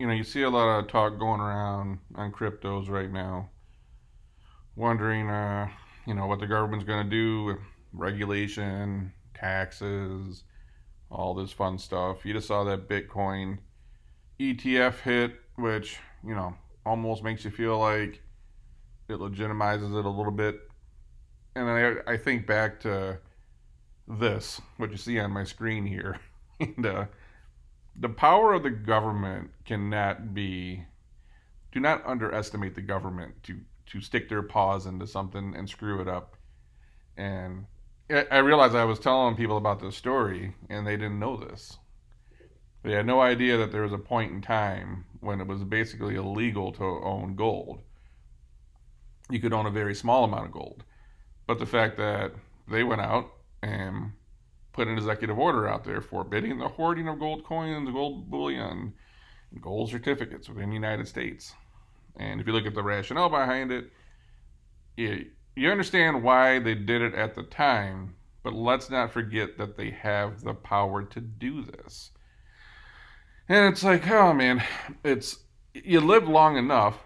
you see a lot of talk going around on cryptos right now, wondering, what the government's going to do with regulation, taxes, all this fun stuff. You just saw that Bitcoin ETF hit, which, almost makes you feel like it legitimizes it a little bit. And then I think back to this, what you see on my screen here. and the power of the government cannot be, do not underestimate the government to stick their paws into something and screw it up. And I realized I was telling people about this story and they didn't know this. They had no idea that there was a point in time when it was basically illegal to own gold. You could own a very small amount of gold. But the fact that they went out and put an executive order out there forbidding the hoarding of gold coins, gold bullion, gold certificates within the United States. And if you look at the rationale behind it, you understand why they did it at the time, but let's not forget that they have the power to do this. And it's like, oh man, it's you live long enough,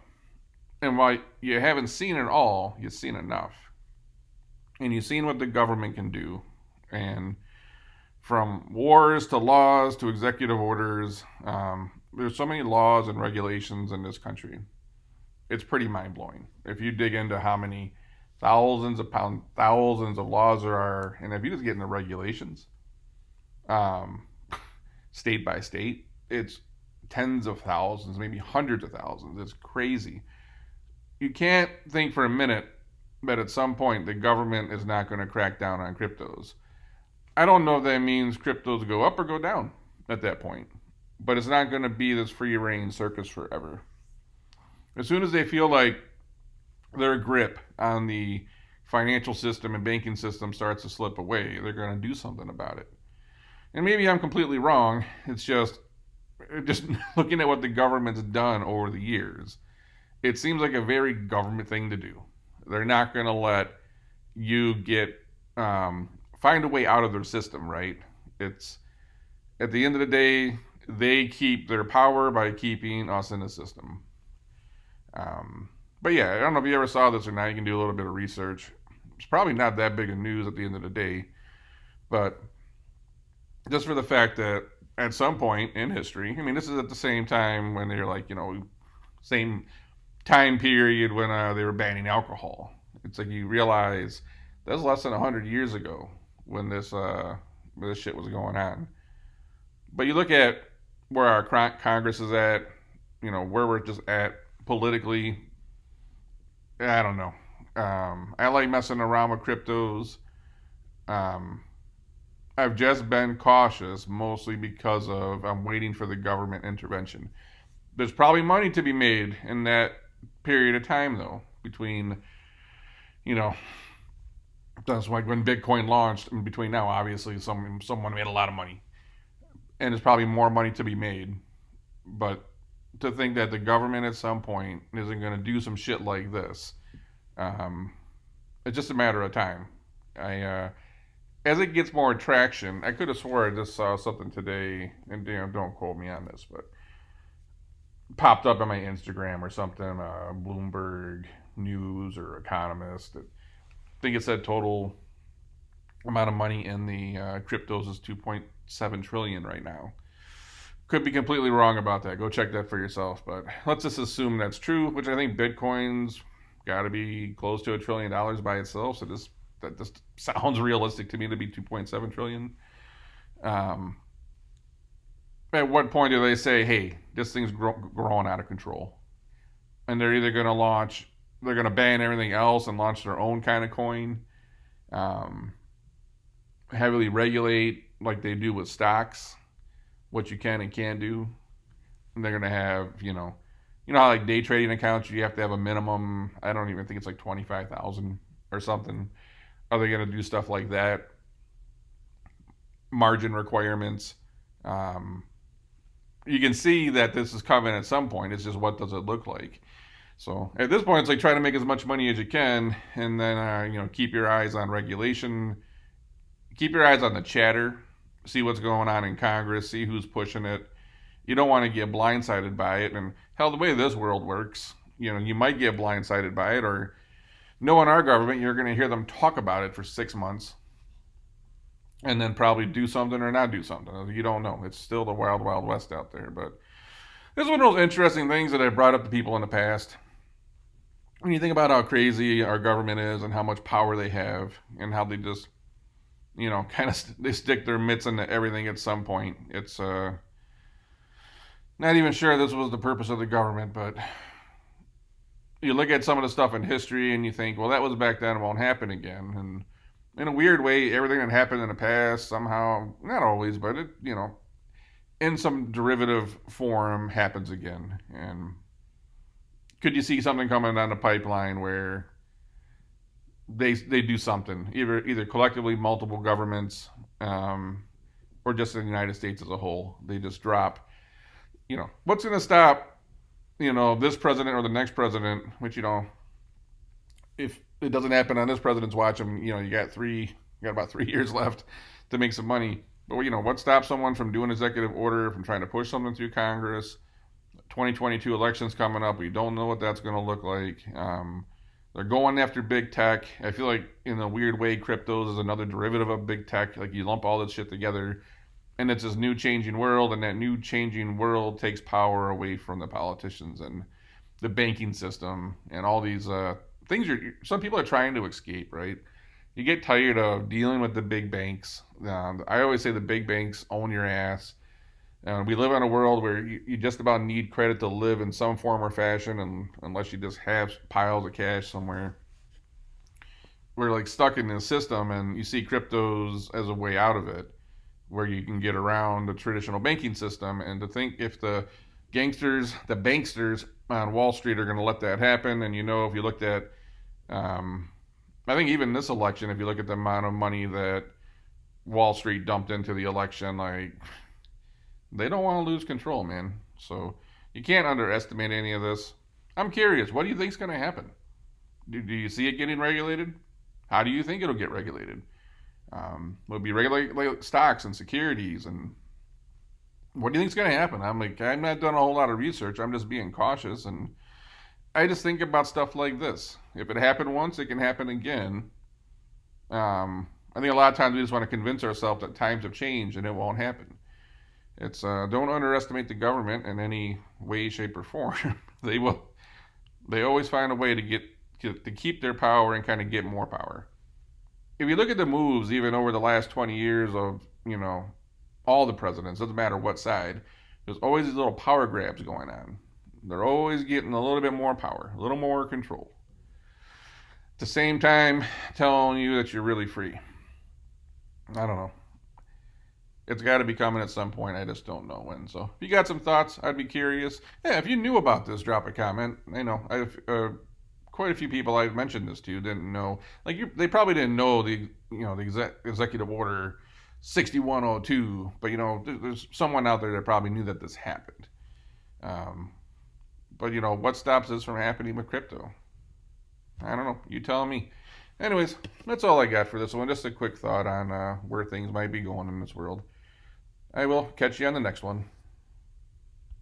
and while you haven't seen it all, you've seen enough. And you've seen what the government can do. And from wars to laws to executive orders, there's so many laws and regulations in this country. It's pretty mind blowing. If you dig into how many thousands of laws there are, and if you just get into regulations, um, state by state, it's tens of thousands, maybe hundreds of thousands. It's crazy. You can't think for a minute that at some point the government is not going to crack down on cryptos. I don't know if that means cryptos go up or go down at that point, but it's not going to be this free reign circus forever. As soon as they feel like their grip on the financial system and banking system starts to slip away, they're going to do something about it. And maybe I'm completely wrong. It's just looking at what the government's done over the years. It seems like a very government thing to do. They're not going to let you get find a way out of their system, right? It's at the end of the day, they keep their power by keeping us in the system. But yeah, I don't know if you ever saw this or not. You can do a little bit of research. It's probably not that big of news at the end of the day, but just for the fact that at some point in history, I mean, this is at the same time when they're like, same time period when they were banning alcohol. It's like you realize that's less than 100 years ago when this shit was going on. But you look at where our Congress is at, where we're just at politically. I don't know. I like messing around with cryptos. Um, I've just been cautious, mostly because of I'm waiting for the government intervention. There's probably money to be made in that period of time, though, between, you know, that's like when Bitcoin launched. In between now, obviously, someone made a lot of money, and there's probably more money to be made. But to think that the government at some point isn't going to do some shit like this, um, it's just a matter of time. As it gets more traction, I could have swore I just saw something today, and don't quote me on this, but popped up on my Instagram or something, Bloomberg News or Economist. I think it said total amount of money in the cryptos is 2.7 trillion right now. Could be completely wrong about that. Go check that for yourself. But let's just assume that's true, which I think Bitcoin's got to be close to $1 trillion by itself. So that just sounds realistic to me to be 2.7 trillion. Um, at what point do they say, "Hey, this thing's growing out of control," and they're going to ban everything else and launch their own kind of coin, um, heavily regulate like they do with stocks, what you can and can't do. And they're going to have, how like day trading accounts, you have to have a minimum. I don't even think it's like 25,000 or something. Are they going to do stuff like that? Margin requirements. Um, you can see that this is coming at some point. It's just what does it look like? So at this point, it's like trying to make as much money as you can, and then keep your eyes on regulation, keep your eyes on the chatter, see what's going on in Congress, see who's pushing it, You don't want to get blindsided by it. And hell, the way this world works, you might get blindsided by it, or knowing our government, you're going to hear them talk about it for 6 months and then probably do something or not do something. You don't know. It's still the wild, wild west out there. But this is one of those interesting things that I've brought up to people in the past. When you think about how crazy our government is and how much power they have and how they just, kind of they stick their mitts into everything at some point. It's not even sure this was the purpose of the government, but you look at some of the stuff in history and you think, well, that was back then, it won't happen again. And in a weird way, everything that happened in the past somehow, not always, but it, in some derivative form happens again. And could you see something coming down the pipeline where they do something, either collectively, multiple governments, or just in the United States as a whole? They just drop. What's going to stop, this president or the next president? Which if it doesn't happen on this president's watch, you got about 3 years left to make some money. But what stops someone from doing executive order, from trying to push something through Congress? 2022 elections coming up. We don't know what that's going to look like. They're going after big tech. I feel like in a weird way, cryptos is another derivative of big tech. Like you lump all this shit together, and it's this new changing world, and that new changing world takes power away from the politicians and the banking system and all these things. Some people are trying to escape, right? You get tired of dealing with the big banks. I always say the big banks own your ass. We live in a world where you just about need credit to live in some form or fashion, and unless you just have piles of cash somewhere, we're like stuck in this system. And you see cryptos as a way out of it, where you can get around the traditional banking system. And to think if the banksters on Wall Street are going to let that happen, and if you looked at, I think even this election, if you look at the amount of money that Wall Street dumped into the election, like they don't want to lose control, man. So you can't underestimate any of this. I'm curious, what do you think is going to happen? Do you see it getting regulated? How do you think it'll get regulated? Will it be regulated like stocks and securities? And what do you think is going to happen? I'm not doing a whole lot of research. I'm just being cautious. And I just think about stuff like this. If it happened once, it can happen again. I think a lot of times we just want to convince ourselves that times have changed and it won't happen. It's don't underestimate the government in any way, shape, or form. They always find a way to keep their power and kind of get more power. If you look at the moves, even over the last 20 years of all the presidents, doesn't matter what side, there's always these little power grabs going on. They're always getting a little bit more power, a little more control. At the same time, telling you that you're really free. I don't know. It's got to be coming at some point. I just don't know when. So if you got some thoughts, I'd be curious. Yeah, if you knew about this, drop a comment. I've quite a few people I've mentioned this to didn't know. They probably didn't know the executive order 6102, but there's someone out there that probably knew that this happened. But what stops this from happening with crypto? I don't know. You tell me. Anyways, that's all I got for this one. Just a quick thought on where things might be going in this world. I will catch you on the next one.